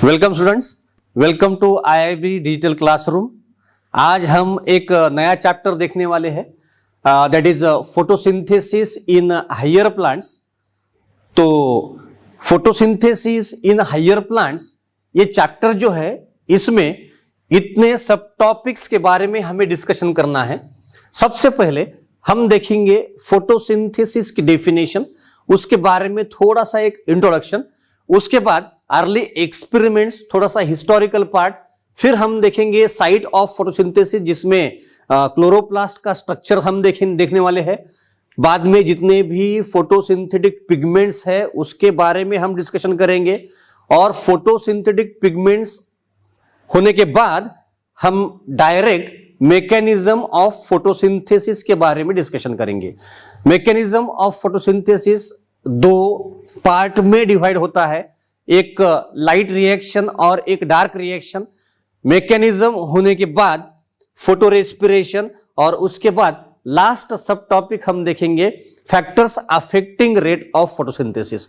Welcome students, welcome to IIB digital classroom. आज हम एक नया चैप्टर देखने वाले हैं, that is photosynthesis in higher plants. तो फोटोसिंथेसिस इन हायर प्लांट्स ये चैप्टर जो है, इसमें इतने सब टॉपिक्स के बारे में हमें डिस्कशन करना है। सबसे पहले हम देखेंगे फोटोसिंथेसिस की डेफिनेशन, उसके बारे में थोड़ा सा एक इंट्रोडक्शन, उसके बाद अर्ली एक्सपेरिमेंट्स, थोड़ा सा हिस्टोरिकल पार्ट, फिर हम देखेंगे साइट ऑफ फोटोसिंथेसिस जिसमें क्लोरोप्लास्ट का स्ट्रक्चर हम देखने वाले हैं। बाद में जितने भी फोटोसिंथेटिक पिगमेंट्स है उसके बारे में हम डिस्कशन करेंगे, और फोटोसिंथेटिक पिगमेंट्स होने के बाद हम डायरेक्ट मैकेनिज्म ऑफ फोटोसिंथेसिस के बारे में डिस्कशन करेंगे। मैकेनिज्म ऑफ फोटोसिंथेसिस दो पार्ट में डिवाइड होता है, एक लाइट रिएक्शन और एक डार्क रिएक्शन। मैकेनिज्म होने के बाद फोटो रेस्पिरेशन, और उसके बाद लास्ट सब टॉपिक हम देखेंगे factors affecting rate of photosynthesis.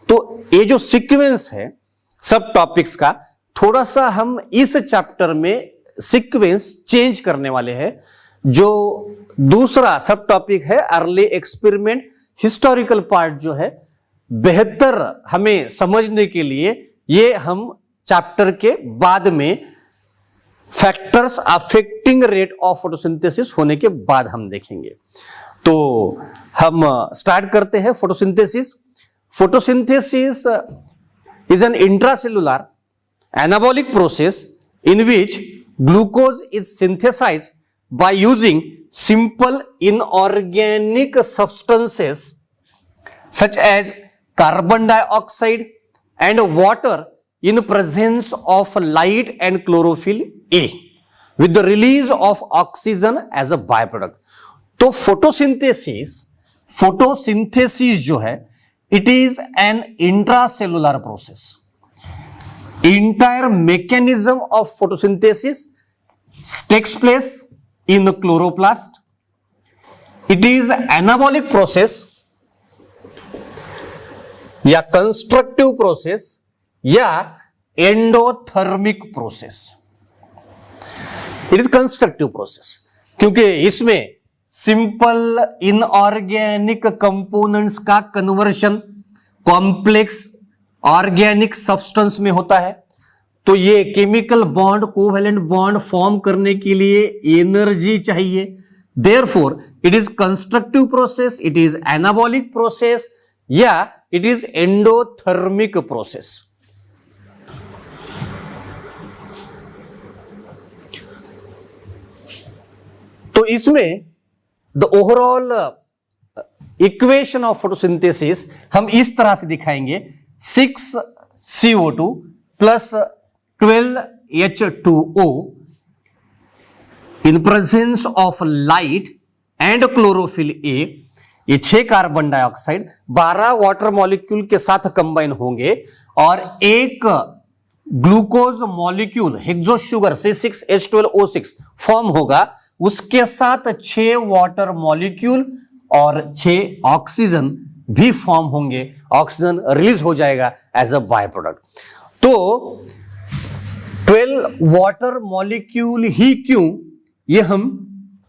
तो ये जो सीक्वेंस है सब टॉपिक्स का, थोड़ा सा हम इस चैप्टर में सीक्वेंस चेंज करने वाले हैं। जो दूसरा सब टॉपिक है अर्ली एक्सपेरिमेंट, हिस्टोरिकल पार्ट जो है, बेहतर हमें समझने के लिए ये हम चैप्टर के बाद में factors affecting rate of photosynthesis होने के बाद हम देखेंगे। तो हम स्टार्ट करते हैं photosynthesis. Photosynthesis is an intracellular anabolic process in which glucose is synthesized by using simple inorganic substances such as carbon dioxide and water in presence of light and chlorophyll A with the release of oxygen as a byproduct. तो photosynthesis जो है, it is an intracellular process. Entire mechanism of photosynthesis takes place in the chloroplast. It is anabolic process या constructive process या endothermic process. It is constructive process क्योंकि इसमें simple inorganic components का conversion complex organic substance में होता है। तो ये chemical bond, covalent bond form करने के लिए एनर्जी चाहिए। Therefore it is constructive process, it is anabolic process या इट इज एंडोथर्मिक प्रोसेस। तो इसमें the overall equation of photosynthesis हम इस तरह से दिखाएंगे, 6CO2 plus 12H2O in presence of light and chlorophyll A, ये 6 कार्बन डाइऑक्साइड 12 वाटर मॉलिक्यूल के साथ कंबाइन होंगे और एक glucose molecule hexo sugar C6H12O6 form होगा। उसके साथ 6 वाटर मॉलिक्यूल और 6 ऑक्सीजन भी फॉर्म होंगे, ऑक्सीजन रिलीज हो जाएगा एज अ बाय प्रोडक्ट। तो 12 वाटर मॉलिक्यूल ही क्यों, ये हम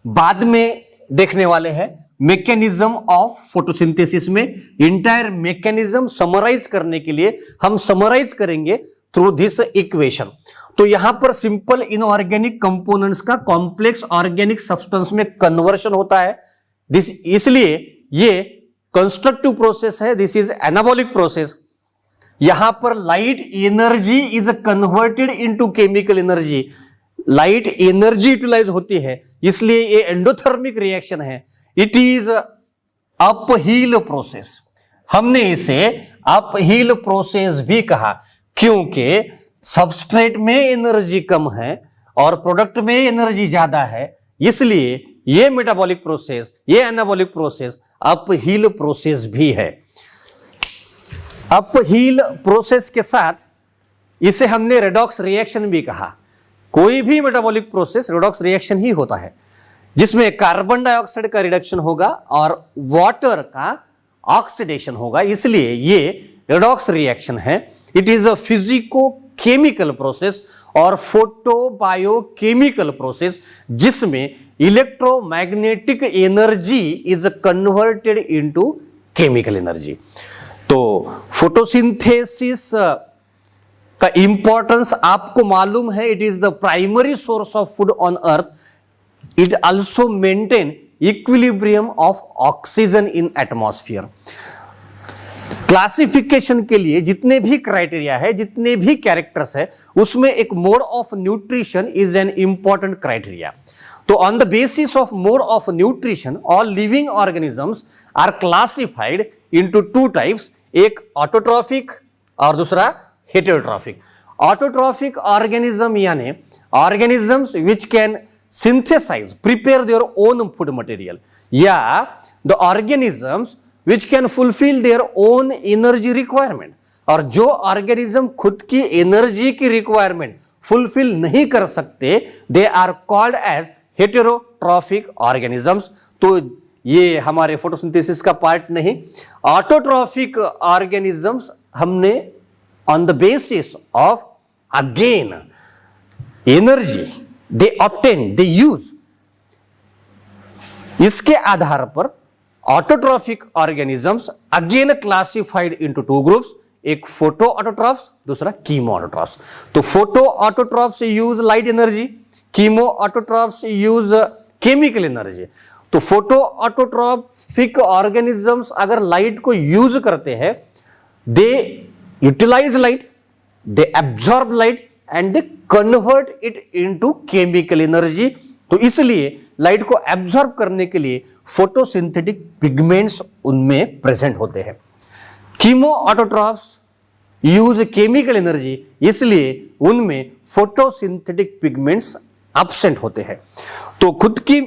बाद में देखने वाले हैं। मैकेनिज्म ऑफ फोटोसिंथेसिस में इंटायर मैकेनिज्म समराइज करने के लिए हम समराइज करेंगे थ्रू दिस इक्वेशन। तो यहां पर सिंपल इनऑर्गेनिक कंपोनेंट्स का कॉम्प्लेक्स ऑर्गेनिक सब्सटेंस में कन्वर्शन होता है, इसलिए ये कंस्ट्रक्टिव प्रोसेस है। This is anabolic process. यहां पर light energy is converted into chemical energy, light energy utilize होती है, इसलिए ये एंडोथर्मिक रिएक्शन है। It is uphill process. हमने इसे अपहील प्रोसेस भी कहा क्योंकि सबस्ट्रेट में एनर्जी कम है और प्रोडक्ट में एनर्जी ज्यादा है, इसलिए ये मेटाबॉलिक प्रोसेस, ये एनाबॉलिक प्रोसेस अपहील प्रोसेस भी है। अपहील प्रोसेस के साथ इसे हमने रेडॉक्स रिएक्शन भी कहा। कोई भी मेटाबॉलिक प्रोसेस रेडॉक्स रिएक्शन ही होता है, जिसमें कार्बन डाइऑक्साइड का रिडक्शन होगा और वाटर का ऑक्सीडेशन होगा, इसलिए ये रेडॉक्स रिएक्शन है। It is a physico chemical process और फोटो बायोकेमिकल प्रोसेस, जिसमें electromagnetic energy is converted into chemical energy. तो फोटोसिंथेसिस का इंपॉर्टेंस आपको मालूम है, it is the primary source of food on earth. It also maintain equilibrium of oxygen in atmosphere. Classification के लिए जितने भी क्राइटेरिया है, जितने भी कैरेक्टर्स है, उसमें एक mode of nutrition is an important criteria. तो on the basis of mode of nutrition all living organisms are classified into two types, एक ऑटोट्रॉफिक और दूसरा हेटेरोट्रॉफिक। ऑटोट्रॉफिक ऑर्गेनिज्म यानी organisms which can synthesize, prepare their own food material, या the organisms which can fulfill their own energy requirement। और जो organism खुद की energy की रिक्वायरमेंट फुलफिल नहीं कर सकते, they are called as heterotrophic organisms. तो ये हमारे फोटोसिंथेसिस का पार्ट नहीं। ऑटोट्रॉफिक ऑर्गेनिजम्स हमने on the basis of again energy they obtain, they use, इसके आधार पर autotrophic organisms again classified into two groups, एक फोटो ऑटोट्रॉफ्स, दूसरा कीमो ऑटोट्रॉफ्स। तो photoautotrophs use light energy, chemoautotrophs use chemical energy. तो photo autotrophic organisms अगर light को use करते हैं, they utilise light, they absorb light and they convert it into chemical energy. तो इसलिए light को absorb करने के लिए फोटोसिंथेटिक पिगमेंट्स उनमें प्रेजेंट होते हैं। Chemo autotrophs use chemical energy, इसलिए उनमें फोटोसिंथेटिक पिगमेंट्स एब्सेंट होते हैं। तो खुद की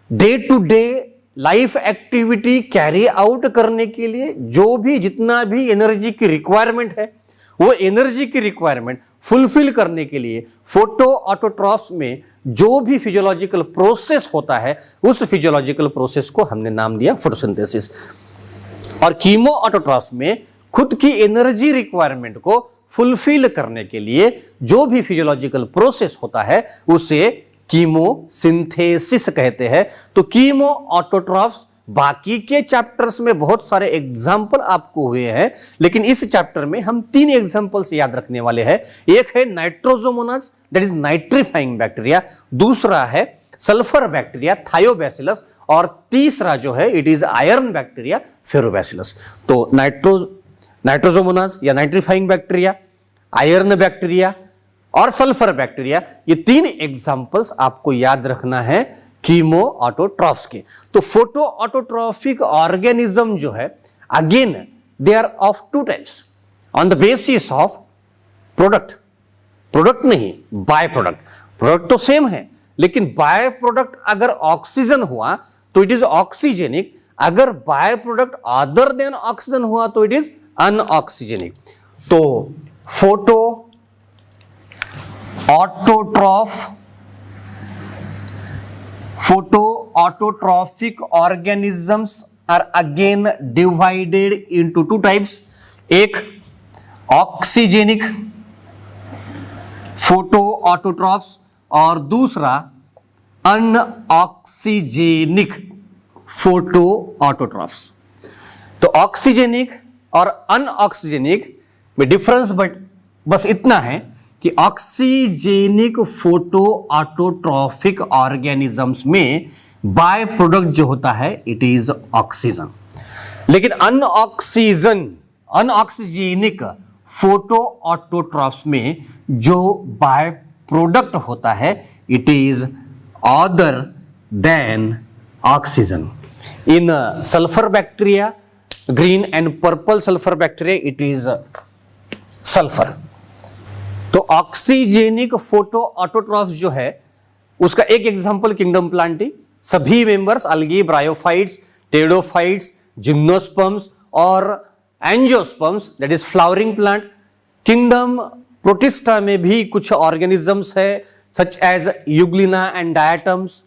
day to day life activity carry out करने के लिए जो भी जितना भी एनर्जी की रिक्वायरमेंट है, वो एनर्जी की रिक्वायरमेंट फुलफिल करने के लिए फोटो ऑटोट्रॉफ्स में जो भी फिजियोलॉजिकल प्रोसेस होता है, उस फिजियोलॉजिकल प्रोसेस को हमने नाम दिया फोटोसिंथेसिस। और कीमो ऑटोट्रॉफ्स में खुद की एनर्जी रिक्वायरमेंट को फुलफिल करने के लिए जो भी फिजियोलॉजिकल प्रोसेस होता है, उसे कीमोसिंथेसिस कहते हैं। तो कीमो ऑटोट्रॉफ्स, बाकी के चैप्टर्स में बहुत सारे एग्जाम्पल आपको हुए हैं, लेकिन इस चैप्टर में हम 3 एग्जाम्पल्स याद रखने वाले हैं। एक है Nitrosomonas, that is nitrifying bacteria, दूसरा है सल्फर बैक्टीरिया थायोबैसिलस, और तीसरा जो है इट इज आयरन बैक्टीरिया फेरोबैसिलस। तो नाइट्रोसोमोनास या नाइट्रीफाइंग बैक्टीरिया, आयरन बैक्टीरिया और सल्फर बैक्टीरिया, ये 3 एग्जाम्पल्स आपको याद रखना है कीमो ऑटोट्रॉफ्स के। तो फोटो ऑटोट्रॉफिक ऑर्गेनिज्म जो है, again they are of 2 types on the basis of product नहीं, बाय प्रोडक्ट तो सेम है, लेकिन बाय प्रोडक्ट अगर ऑक्सीजन हुआ तो इट इज ऑक्सीजेनिक, अगर by product other than oxygen हुआ तो इट इज अनऑक्सीजेनिक। तो photo autotrophic organisms are again divided into 2 types, एक ऑक्सीजेनिक फोटो ऑटोट्रॉफ्स और दूसरा अनऑक्सीजेनिक फोटो ऑटोट्रॉफ्स। तो ऑक्सीजेनिक और अनऑक्सीजेनिक में डिफरेंस बस इतना है कि ऑक्सीजेनिक फोटो ऑटोट्रॉफिक ऑर्गेनिजम्स में बाय प्रोडक्ट जो होता है इट इज ऑक्सीजन, लेकिन अनऑक्सीजेनिक फोटो ऑटोट्रॉफ्स में जो बाय प्रोडक्ट होता है it is other than oxygen. In sulphur bacteria, green and purple sulphur bacteria, it is sulphur. तो ऑक्सीजेनिक फोटो ऑटोट्रॉफ्स जो है उसका एक एग्जांपल किंगडम प्लांटी, सभी members algae, bryophytes, pteridophytes, gymnosperms और angiosperms, that is flowering plant. Kingdom Protista में भी कुछ ऑर्गेनिजम्स है such as Euglena and diatoms.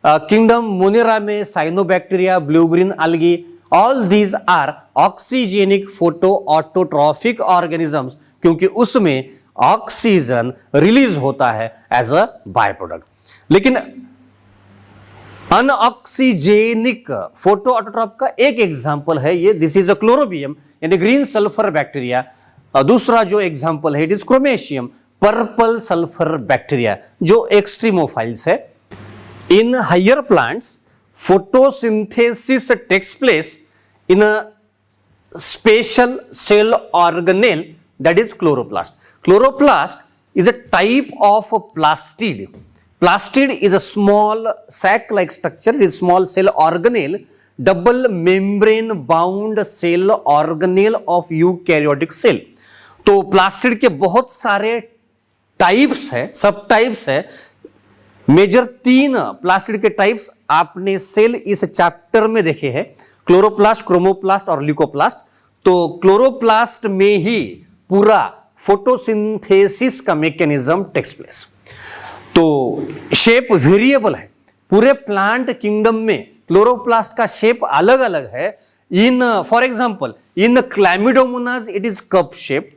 Kingdom Monera में cyanobacteria, blue green algae, all these are oxygenic photo autotrophic organisms, क्योंकि उसमें oxygen release होता है एज अ बाय प्रोडक्ट। लेकिन अनऑक्सीजेनिक फोटो ऑटोट्रॉप का एक एग्जांपल है ये, दिस इज अ क्लोरोबियम यानी ग्रीन सल्फर बैक्टीरिया। दूसरा जो एग्जांपल है it is Chromatium purple sulphur bacteria जो एक्सट्रीमोफाइल्स है। In higher plants photosynthesis takes place in a special cell organelle that is chloroplast. Chloroplast is a type of plastid. Plastid is a small sac-like structure, it is small cell organelle, double membrane bound cell organelle of eukaryotic cell. तो प्लास्टिड के बहुत सारे types है, सब types है। Major 3 plastid के types आपने सेल इस चैप्टर में देखे हैं, क्लोरोप्लास्ट, क्रोमोप्लास्ट और ल्यूकोप्लास्ट। तो क्लोरोप्लास्ट में ही पूरा फोटोसिंथेसिस का मैकेनिज्म टेक्स प्लेस। तो शेप वेरिएबल है, पूरे प्लांट किंगडम में क्लोरोप्लास्ट का शेप अलग अलग है। In for example in Chlamydomonas it is cup shape,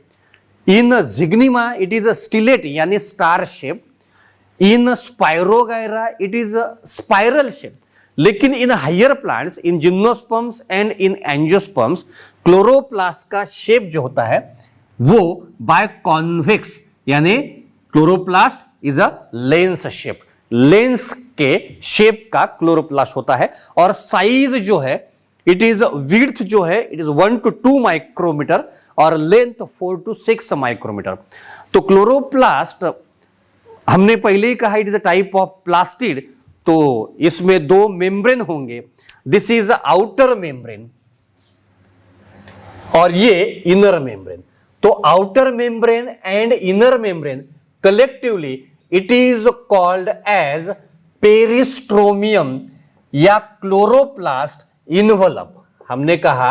in Zygnema it is a stellate यानी star shape, in Spirogyra it is a spiral shape. लेकिन in higher plants, in gymnosperms and in angiosperms, chloroplast का shape जो होता है वो biconvex यानी chloroplast is a lens shape, lens के shape का क्लोरोप्लास्ट होता है। और साइज जो है इट इज विड्थ जो है इट इज 1 to 2 माइक्रोमीटर और लेंथ 4 to 6 माइक्रोमीटर। तो क्लोरोप्लास्ट हमने पहले ही कहा it is a type of plastid. तो इसमें 2 मेम्ब्रेन होंगे, दिस इज आउटर मेम्ब्रेन और ये इनर मेम्ब्रेन। तो outer membrane and inner membrane collectively it is called as peristromium या क्लोरोप्लास्ट इनवलप। हमने कहा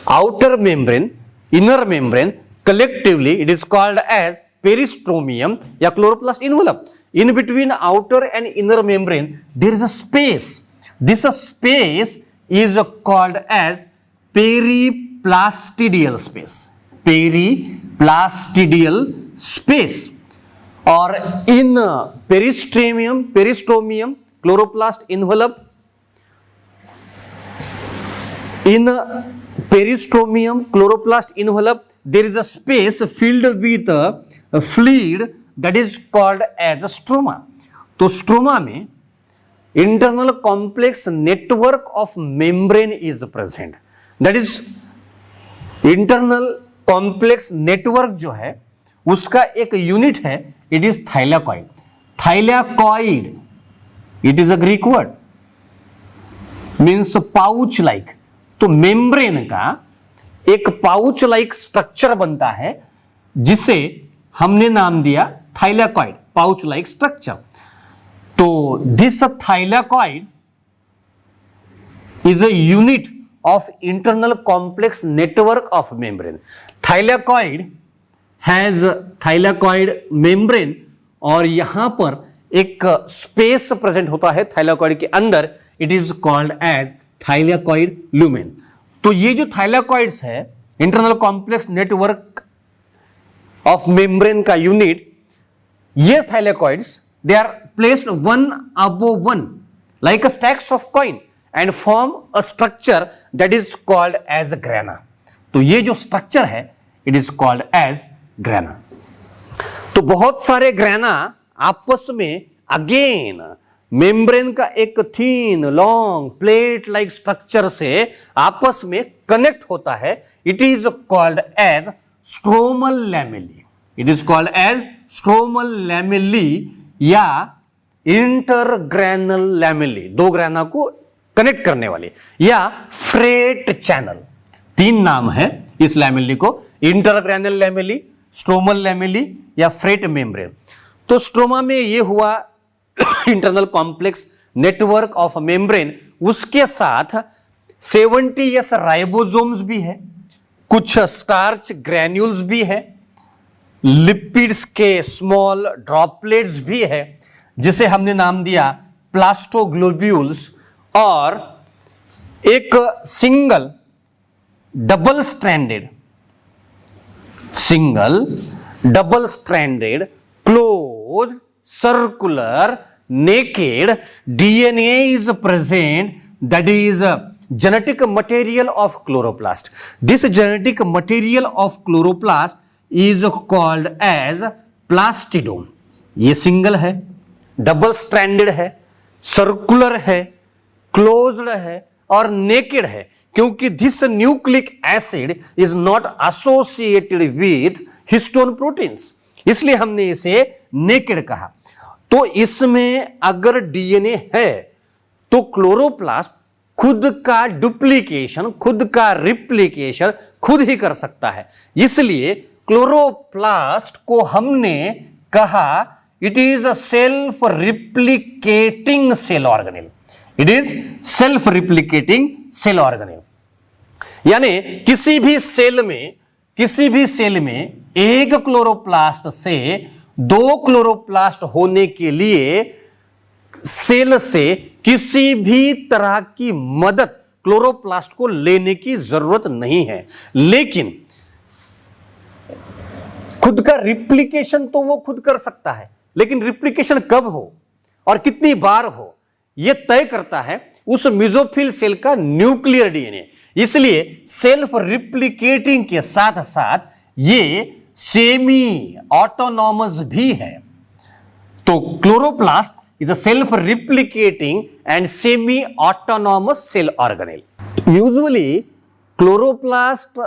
outer membrane, inner membrane, collectively it is called as peristromium या chloroplast envelope. In between outer and inner membrane there is a space. This space is called as periplastidial space. Periplastidial space. Or in peristromium, chloroplast envelope. In peristromium, chloroplast envelope, there is a space filled with a fluid that is called as a stroma. तो stroma में internal complex network of membrane is present. That is internal complex network जो है उसका एक unit है, it is thylakoid. Thylakoid it is a Greek word, means pouch like. तो membrane का एक पाउच लाइक स्ट्रक्चर बनता है जिसे हमने नाम दिया थाइलाकॉइड, पाउच लाइक स्ट्रक्चर। तो this thylakoid is a unit of internal complex network of membrane. Thylakoid has thylakoid membrane और यहां पर एक स्पेस प्रेजेंट होता है थाइलाकॉइड के अंदर, it is called as thylakoid lumen. तो ये जो थाइलाकॉइड्स है internal complex network of membrane का यूनिट, ये thylakoids they are placed one above one like a stacks of coin and form a structure that is called as grana. तो ये जो structure है it is called as grana. तो बहुत सारे grana आपस में अगेन मेम्ब्रेन का एक thin long plate like structure से आपस में कनेक्ट होता है, it is called as stromal lamellae. It is called as stromal lamellae या इंटरग्रेनल लैमेली, 2 ग्रेना को कनेक्ट करने वाली, या फ्रेट चैनल। 3 नाम है इस लैमेली को, इंटरग्रेनल लैमेली, स्ट्रोमल लैमेली या फ्रेट मेम्ब्रेन। तो स्ट्रोमा में ये हुआ internal complex network of membrane, उसके साथ 70s राइबोसोम्स भी है, कुछ स्टार्च ग्रैन्यूल्स भी है, लिपिड्स के स्मॉल ड्रॉपलेट्स भी है जिसे हमने नाम दिया प्लास्टोग्लोब्यूल्स, और एक single double stranded single double stranded closed circular naked DNA is present, that is genetic material of chloroplast. This genetic material of chloroplast is called as plastidome. ये सिंगल है, डबल स्ट्रैंडेड है, सर्कुलर है, closed है और naked है, क्योंकि this nucleic acid is not associated with histone proteins, इसलिए हमने इसे नेकेड कहा। तो इसमें अगर डीएनए है तो क्लोरोप्लास्ट खुद का डुप्लीकेशन, खुद का रिप्लिकेशन खुद ही कर सकता है, इसलिए क्लोरोप्लास्ट को हमने कहा it is a self replicating cell organelle. It is self replicating cell organelle. यानी किसी भी सेल में एक क्लोरोप्लास्ट से दो क्लोरोप्लास्ट होने के लिए सेल से किसी भी तरह की मदद क्लोरोप्लास्ट को लेने की जरूरत नहीं है, लेकिन खुद का रिप्लिकेशन तो वो खुद कर सकता है, लेकिन रिप्लिकेशन कब हो और कितनी बार हो यह तय करता है उस मेसोफिल सेल का न्यूक्लियर डीएनए। इसलिए सेल्फ रिप्लिकेटिंग के साथ साथ ये सेमी ऑटोनॉमस भी है। तो chloroplast is a self-replicating and semi-autonomous cell organelle. Usually, chloroplasts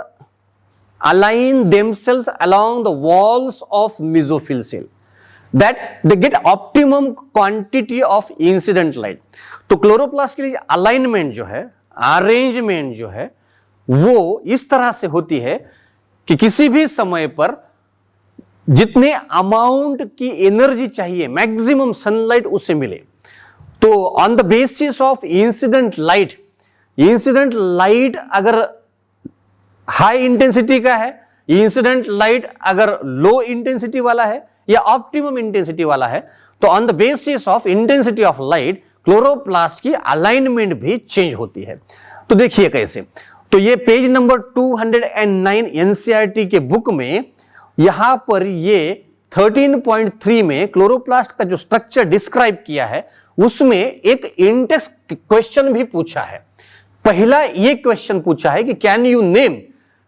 align themselves along the walls of mesophyll cell, that they get optimum quantity of incident light. तो chloroplast के लिए अलाइनमेंट जो है, अरेंजमेंट जो है, वो इस तरह से होती है कि किसी भी समय पर जितने अमाउंट की एनर्जी चाहिए, मैक्सिमम सनलाइट उसे मिले। तो on the basis of incident light अगर हाई इंटेंसिटी का है, इंसिडेंट लाइट अगर लो इंटेंसिटी वाला है या ऑप्टिमम इंटेंसिटी वाला है, तो on the basis of intensity of light chloroplast की अलाइनमेंट भी चेंज होती है। तो देखिए कैसे, तो ये पेज नंबर 209 एनसीईआरटी के बुक में यहां पर ये 13.3 में क्लोरोप्लास्ट का जो स्ट्रक्चर डिस्क्राइब किया है उसमें एक इंडेक्स क्वेश्चन भी पूछा है। पहला ये क्वेश्चन पूछा है कि can you name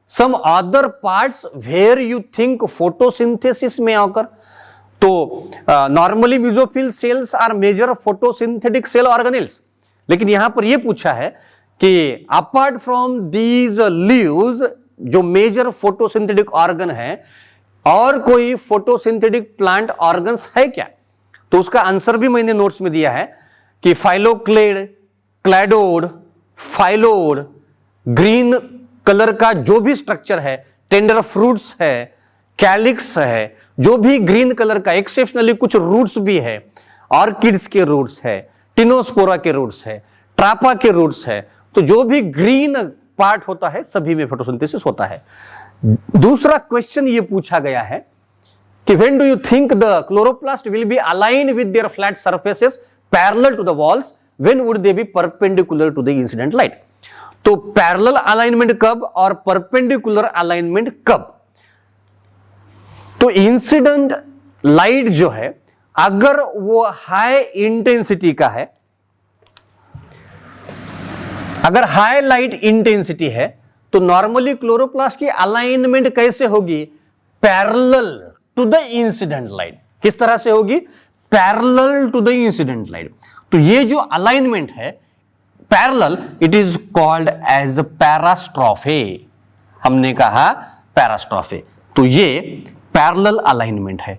some other parts where you think photosynthesis में ऑकर। तो normally mesophyll cells are major photosynthetic cell organelles, लेकिन यहां पर यह पूछा है कि अपार्ट फ्रॉम दीज लीव्स जो मेजर फोटोसिंथेटिक ऑर्गन है और कोई फोटोसिंथेटिक प्लांट ऑर्गन्स है क्या। तो उसका आंसर भी मैंने नोट्स में दिया है कि phylloclade, cladode, phyllode, green colour का जो भी स्ट्रक्चर है, टेंडर फ्रूट्स है, कैलिक्स है, जो भी ग्रीन कलर का, एक्सेप्शनली कुछ रूट्स भी है, ऑर्किड्स के रूट्स है, टिनोस्पोरा के रूट्स है, ट्रापा के रूट्स है, तो जो भी ग्रीन पार्ट होता है सभी में फोटोसिंथेसिस होता है। दूसरा क्वेश्चन ये पूछा गया है कि when do you think the chloroplast will be align with their flat surfaces parallel to the walls, when would they be perpendicular to the incident light. तो पैरेलल अलाइनमेंट कब और परपेंडिकुलर अलाइनमेंट कब। तो इंसिडेंट लाइट जो है अगर वो high intensity का है, अगर हाई लाइट इंटेंसिटी है तो नॉर्मली क्लोरोप्लास्ट की अलाइनमेंट कैसे होगी, parallel to the incident light. किस तरह से होगी, parallel to the incident light. तो ये जो अलाइनमेंट है parallel, it is called as parastrophe. हमने कहा पैरास्ट्रोफे। तो ये पैरेलल अलाइनमेंट है,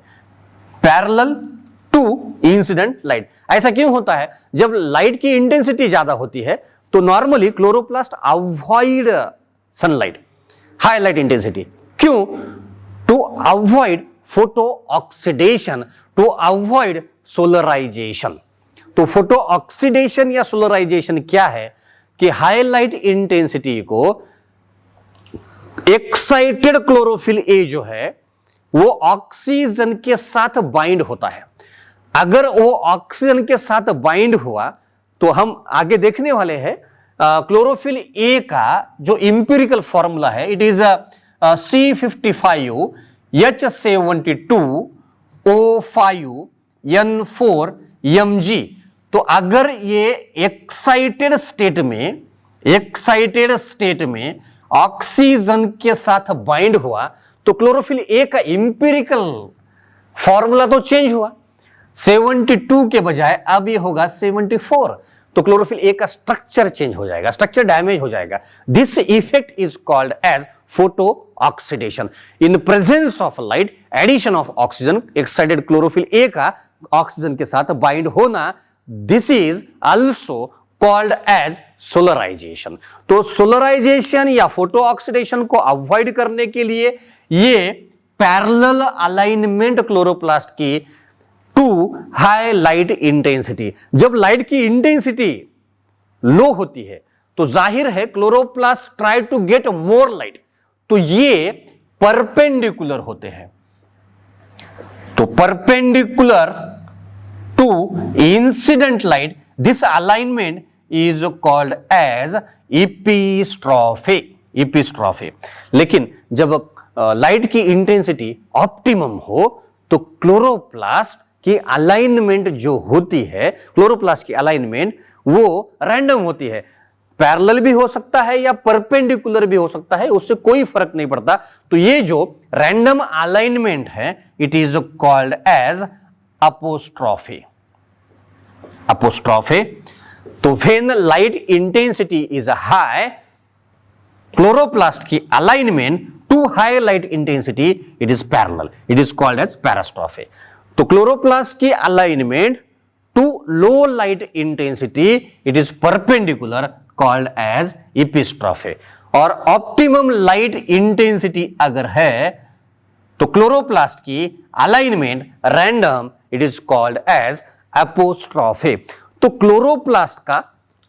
पैरेलल टू इंसिडेंट लाइट। ऐसा क्यों होता है, जब लाइट की इंटेंसिटी ज्यादा होती है तो normally chloroplast avoid sunlight, high light intensity. क्यों, to avoid photo oxidation, to avoid solarization. तो फोटो ऑक्सीडेशन या सोलराइजेशन क्या है कि हाई लाइट इंटेंसिटी को एक्साइटेड क्लोरोफिल ए जो है वो ऑक्सीजन के साथ बाइंड होता है। अगर वो ऑक्सीजन के साथ बाइंड हुआ तो हम आगे देखने वाले हैं क्लोरोफिल ए का जो इंपिरिकल फॉर्मूला है, it is C55, H72, O5, N4, Mg। तो अगर ये एक्साइटेड स्टेट में ऑक्सीजन के साथ बाइंड हुआ तो क्लोरोफिल ए का इंपिरिकल फॉर्मूला तो चेंज हुआ, 72 के बजाय अब ये होगा 74। तो क्लोरोफिल ए का स्ट्रक्चर चेंज हो जाएगा, स्ट्रक्चर डैमेज हो जाएगा। This effect is called as photo oxidation. In presence of light, addition of oxygen, excited chlorophyll a का ऑक्सीजन के साथ बाइंड होना, this is also called as solarization. तो सोलराइजेशन या फोटो ऑक्सीडेशन को अवॉइड करने के लिए ये पैरेलल अलाइनमेंट क्लोरोप्लास्ट की टू हाई लाइट इंटेंसिटी, जब लाइट की इंटेंसिटी लो होती है तो जाहिर है chloroplast try to get more light, तो ये परपेंडिकुलर होते हैं। तो perpendicular to incident light, this alignment is called as epistrophe. लेकिन जब लाइट की इंटेंसिटी ऑप्टिमम हो तो क्लोरोप्लास्ट की अलाइनमेंट जो होती है, क्लोरोप्लास्ट की अलाइनमेंट वो रैंडम होती है, पैरेलल भी हो सकता है या परपेंडिकुलर भी हो सकता है, उससे कोई फर्क नहीं पड़ता। तो ये जो रैंडम अलाइनमेंट है it is called as apostrophe. तो when light intensity is high, chloroplast की alignment to high light intensity it is parallel, it is called as parastrophe. तो क्लोरोप्लास्ट की alignment to low light intensity it is perpendicular, called as epistrophe. और optimum light intensity अगर है तो chloroplast की alignment random, it is called as apostrophe. तो chloroplast का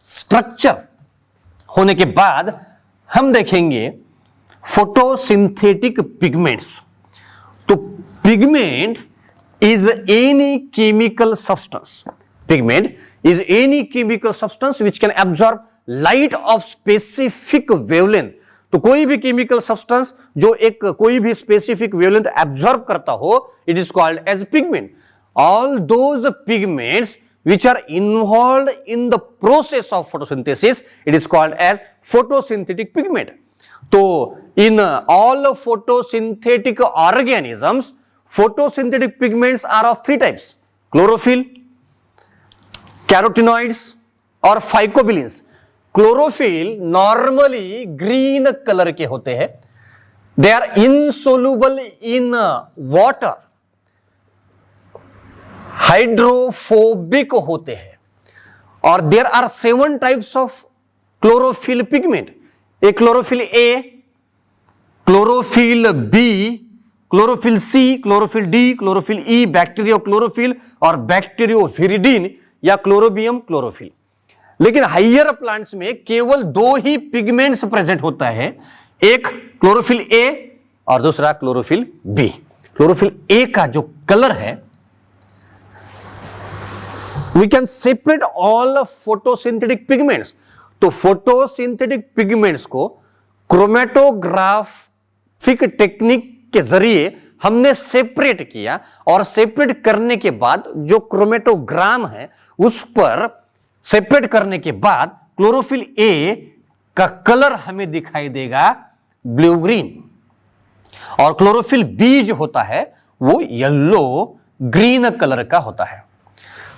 structure होने के बाद हम देखेंगे फोटोसिंथेटिक पिगमेंट्स। तो pigment is any chemical substance. Pigment is any chemical substance which can absorb light of specific wavelength. तो कोई भी chemical substance जो एक कोई भी specific wavelength absorb करता हो, it is called as pigment. All those pigments which are involved in the process of photosynthesis, it is called as photosynthetic pigment. तो in all photosynthetic organisms, photosynthetic pigments are of three types: chlorophyll, carotenoids और phycobilins. Chlorophyll normally green color के होते हैं, they are insoluble in water, hydrophobic होते हैं, और there are 7 types of chlorophyll pigment. एक chlorophyll A, chlorophyll B, chlorophyll C, chlorophyll D, chlorophyll E, bacteriochlorophyll और bacterioviridin या क्लोरोबियम क्लोरोफिल। लेकिन हाइयर प्लांट्स में केवल 2 ही पिगमेंट्स प्रेजेंट होता है, एक क्लोरोफिल ए और दूसरा क्लोरोफिल बी। क्लोरोफिल ए का जो कलर है, we can separate all photosynthetic pigments. तो फोटोसिंथेटिक पिगमेंट्स को क्रोमेटोग्राफिक टेक्निक के जरिए हमने सेपरेट किया, और सेपरेट करने के बाद जो क्रोमेटोग्राम है उस पर सेपरेट करने के बाद क्लोरोफिल ए का कलर हमें दिखाई देगा ब्लू ग्रीन, और क्लोरोफिल बी जो होता है वो येलो ग्रीन कलर का होता है।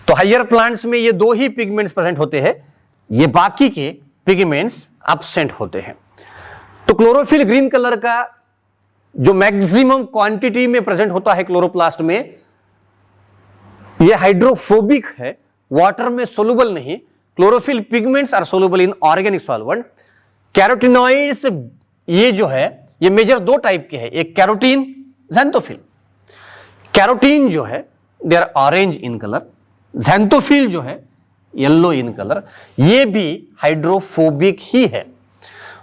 तो हायर प्लांट्स में ये 2 ही पिगमेंट्स प्रेजेंट होते हैं, ये बाकी के पिगमेंट्स एब्सेंट होते हैं। तो क्लोरोफिल ग्रीन कलर का जो मैक्सिमम क्वांटिटी में प्रेजेंट होता है क्लोरोप्लास्ट में, यह हाइड्रोफोबिक है, वाटर में सोलुबल नहीं। Chlorophyll pigments are soluble in organic solvent. Carotenoids ये जो है ये मेजर 2 टाइप के हैं, एक कैरोटीन, ज़ैंथोफिल। कैरोटीन जो है they are orange in colour, xanthophyll जो है येलो इन कलर, ये भी हाइड्रोफोबिक ही है।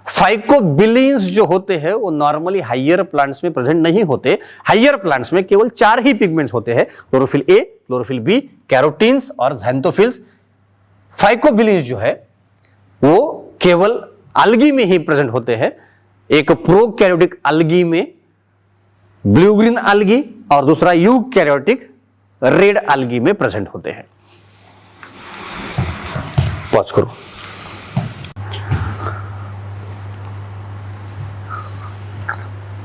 फाइकोबिलिन्स जो होते हैं वो नॉर्मली हाइयर प्लांट्स में प्रेजेंट नहीं होते। हाइयर प्लांट्स में केवल 4 ही पिगमेंट्स होते हैं, chlorophyll A, chlorophyll B, carotenes और ज़ैंथोफिल्स। फाइकोबिलिन्स जो है वो केवल algae में ही प्रेजेंट होते हैं, एक प्रोकैरियोटिक अलगी में ब्लू ग्रीन अलगी और दूसरा यूकैरियोटिक रेड अलगी में प्रेजेंट होते हैं। पॉज करो।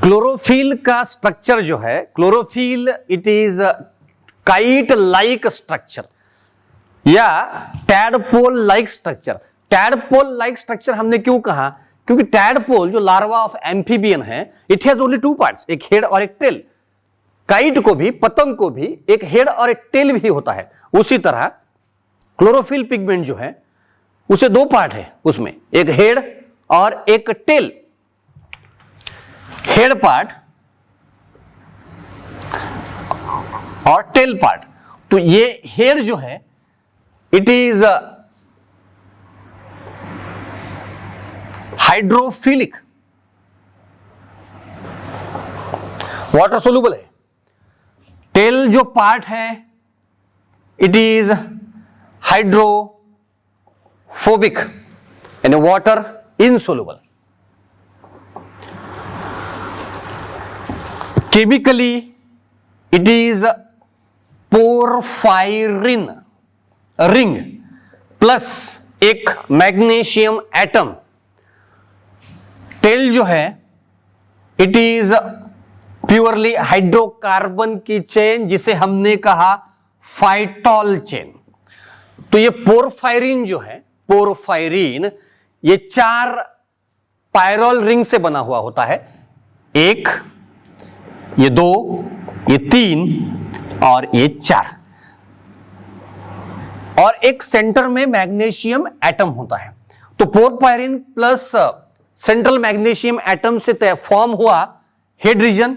क्लोरोफिल का स्ट्रक्चर जो है, chlorophyll it is kite like structure या tadpole like structure. Tadpole like structure हमने क्यों कहा? क्योंकि टैडपोल जो लार्वा ऑफ एम्फीबियन है, it has only two parts, एक हेड और एक टेल। काइट को भी, पतंग को भी एक हेड और एक टेल भी होता है। उसी तरह क्लोरोफिल पिगमेंट जो है उसे दो पार्ट है, उसमें एक हेड और एक टेल। हेड पार्ट और टेल पार्ट। तो ये हेड जो है it is hydrophilic, water soluble है। टेल जो पार्ट है इट इज हाइड्रोफोबिक यानी water insoluble. Chemically it is porphyrin ring plus एक मैग्नीशियम एटम। टेल जो है इट इज प्योरली हाइड्रोकार्बन की चेन जिसे हमने कहा फाइटोल चेन। तो ये पोरफायरिन जो है, पोरफायरिन ये 4 पायरोल रिंग से बना हुआ होता है। एक, ये 2, ये 3 और ये 4, और एक सेंटर में मैग्नीशियम एटम होता है। तो porphyrin plus central magnesium atom से फॉर्म हुआ हेड रीजन,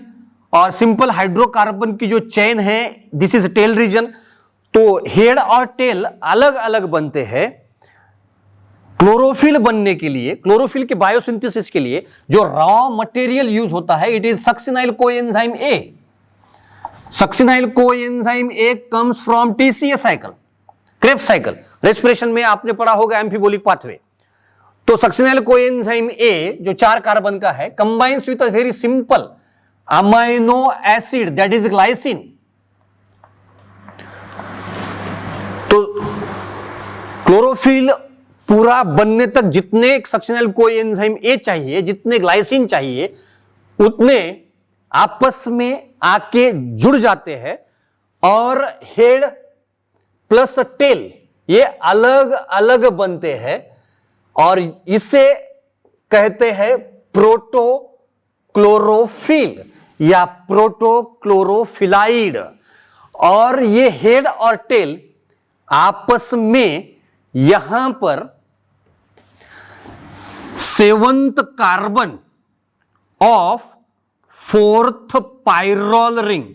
और सिंपल हाइड्रोकार्बन की जो चेन है दिस इज टेल रीजन। तो हेड और टेल अलग अलग बनते हैं। क्लोरोफिल बनने के लिए, क्लोरोफिल के बायोसिंथेसिस के लिए जो रॉ मटेरियल यूज होता है it is succinyl coenzyme A. Succinyl coenzyme A comes from TCA cycle, Krebs cycle. Respiration में आपने पढ़ा होगा एम्फिबोलिक पाथवे। तो सक्सिनाइल कोएंजाइम ए जो 4 कार्बन का है combines with a very simple amino acid that is glycine. तो क्लोरोफिल पूरा बनने तक जितने सक्सिनाइल कोएंजाइम ए चाहिए, जितने ग्लाइसिन चाहिए, उतने आपस में आके जुड़ जाते हैं और हेड प्लस टेल ये अलग अलग बनते हैं और इसे कहते हैं प्रोटोक्लोरोफिल या प्रोटोक्लोरोफिलाइड। और ये हेड और टेल आपस में यहां पर 7th carbon of 4th pyrrole ring,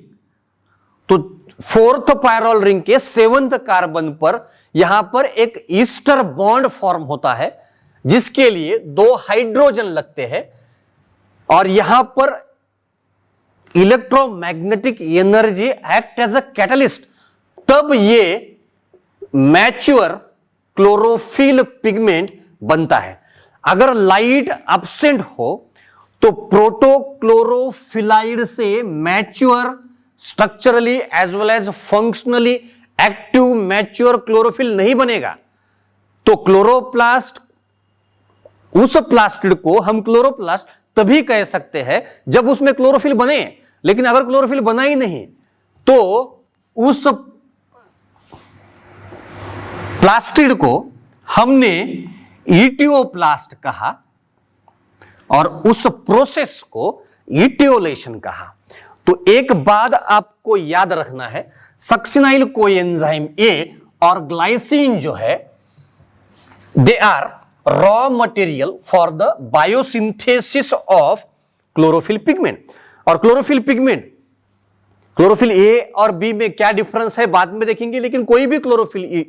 तो 4th पायरोल रिंग के 7th कार्बन पर यहां पर एक ईस्टर बॉन्ड फॉर्म होता है जिसके लिए 2 हाइड्रोजन लगते हैं और यहां पर electromagnetic energy act as a catalyst. तब ये मैच्योर क्लोरोफिल पिगमेंट बनता है। अगर लाइट एब्सेंट हो तो प्रोटोक्लोरोफिलाइड से mature structurally as well as functionally active mature chlorophyll नहीं बनेगा। तो क्लोरोप्लास्ट, उस प्लास्टिड को हम क्लोरोप्लास्ट तभी कह सकते हैं जब उसमें क्लोरोफिल बने। लेकिन अगर क्लोरोफिल बना ही नहीं तो उस प्लास्टिड को हमने इटियोप्लास्ट कहा और उस प्रोसेस को इटियोलेशन कहा। तो एक बात आपको याद रखना है, सक्सिनाइल कोएंजाइम ए और ग्लाइसिन जो है they are raw material for the biosynthesis of chlorophyll pigment. और क्लोरोफिल पिगमेंट, क्लोरोफिल ए और बी में क्या डिफरेंस है बाद में देखेंगे, लेकिन कोई भी क्लोरोफिल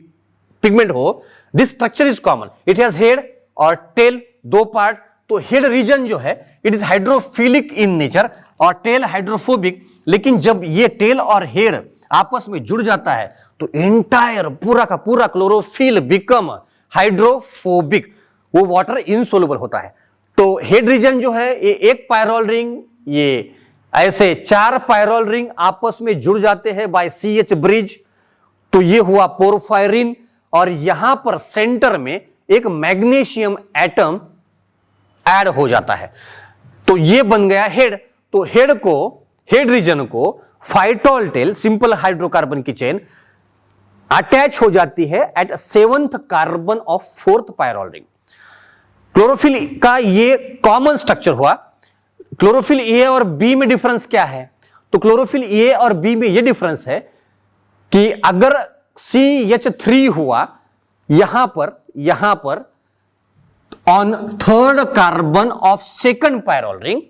पिगमेंट हो this structure is common. It has head और टेल 2 पार्ट। तो हेड रीजन जो है it is hydrophilic in nature और टेल हाइड्रोफोबिक। लेकिन जब ये टेल और हेड आपस में जुड़ जाता है तो एंटायर पूरा का पूरा क्लोरोफिल बिकम हाइड्रोफोबिक, वो वाटर इनसोल्युबल होता है। तो हेड रीजन जो है ये एक पायरोल रिंग, ये ऐसे 4 पायरोल रिंग आपस में जुड़ जाते हैं बाय CH ब्रिज, तो ये हुआ पोरफायरिन। और यहां पर सेंटर में एक मैग्नीशियम एटम ऐड हो जाता है, तो ये बन गया हेड। तो हेड रीजन को फाइटोल टेल, सिंपल हाइड्रोकार्बन की चेन अटैच हो जाती है at 7th carbon of 4th pyrrole ring. Chlorophyll का ये कॉमन स्ट्रक्चर हुआ। क्लोरोफिल ए और बी में डिफरेंस क्या है? तो क्लोरोफिल ए और बी में ये डिफरेंस है कि अगर CH3 हुआ यहां पर on 3rd carbon of 2nd pyrrole ring,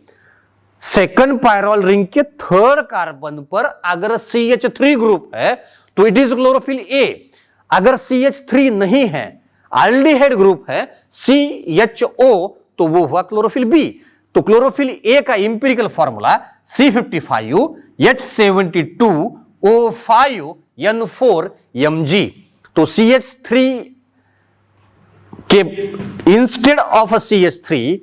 2nd pyrrole ring के 3rd कार्बन पर अगर CH3 ग्रुप है तो इट इज क्लोरोफिल ए। अगर CH3 नहीं है, एल्डिहाइड ग्रुप है CHO, तो वो हुआ क्लोरोफिल बी। तो क्लोरोफिल ए का इंपिरिकल फॉर्मूला C55H72O5N4Mg। तो CH3 के इंस्टेड ऑफ CH3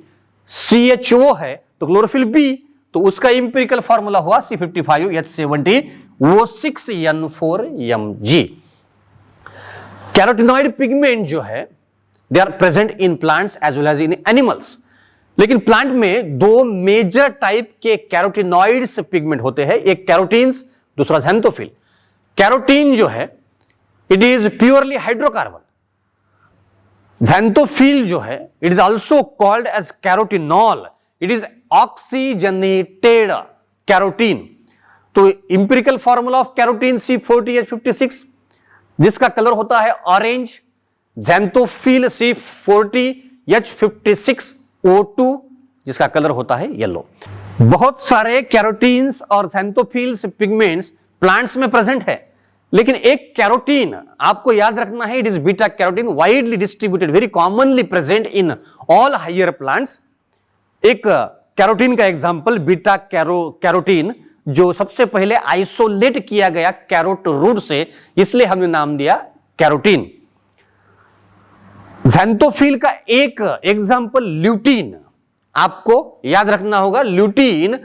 CHO है तो क्लोरोफिल बी, तो उसका इंपिरिकल फॉर्मूला हुआ C55H70O6N4Mg। कैरोटिनॉइड पिगमेंट जो है they are present in plants as well as in animals. लेकिन प्लांट में 2 मेजर टाइप के कैरोटिनॉइड्स पिगमेंट होते हैं, एक कैरोटीन्स, दूसरा ज़ैंथोफिल। कैरोटीन जो है it is purely hydrocarbon. Xanthophyll जो है it is also called as carotenol, it is oxygenated carotene. तो empirical formula of carotene C40H56, जिसका कलर होता है ऑरेंज। ज़ैंथोफिल C40H56O2, जिसका कलर होता है येलो। बहुत सारे कैरोटीन्स और ज़ैंथोफिल्स पिगमेंट्स प्लांट्स में प्रेजेंट है, लेकिन एक कैरोटीन आपको याद रखना है, it is beta carotene, widely distributed, very commonly present in all higher plants. एक कैरोटीन का एग्जांपल बीटा कैरोटीन, जो सबसे पहले आइसोलेट किया गया कैरोट रूट से, इसलिए हमने नाम दिया कैरोटीन। ज़ैंथोफिल का एक एग्जांपल ल्यूटीन, आपको याद रखना होगा। Lutein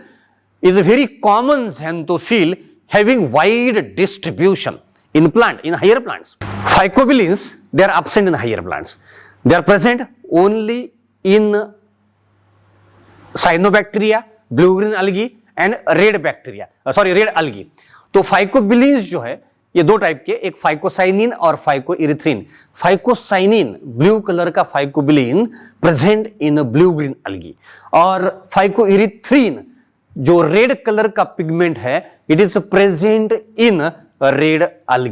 is a very common xanthophyll having wide distribution in higher plants. Phycobilins, they are absent in higher plants. They are present only in cyanobacteria, blue-green algae and red algae. तो phycobilins जो है ये 2 type के, एक phycocyanin और फाइकोइरिथ्रिन। Phycocyanin blue colour का phycobilin present in blue-green algae, और फाइकोइरिथ्रिन जो रेड कलर का पिगमेंट है it is present in red algae।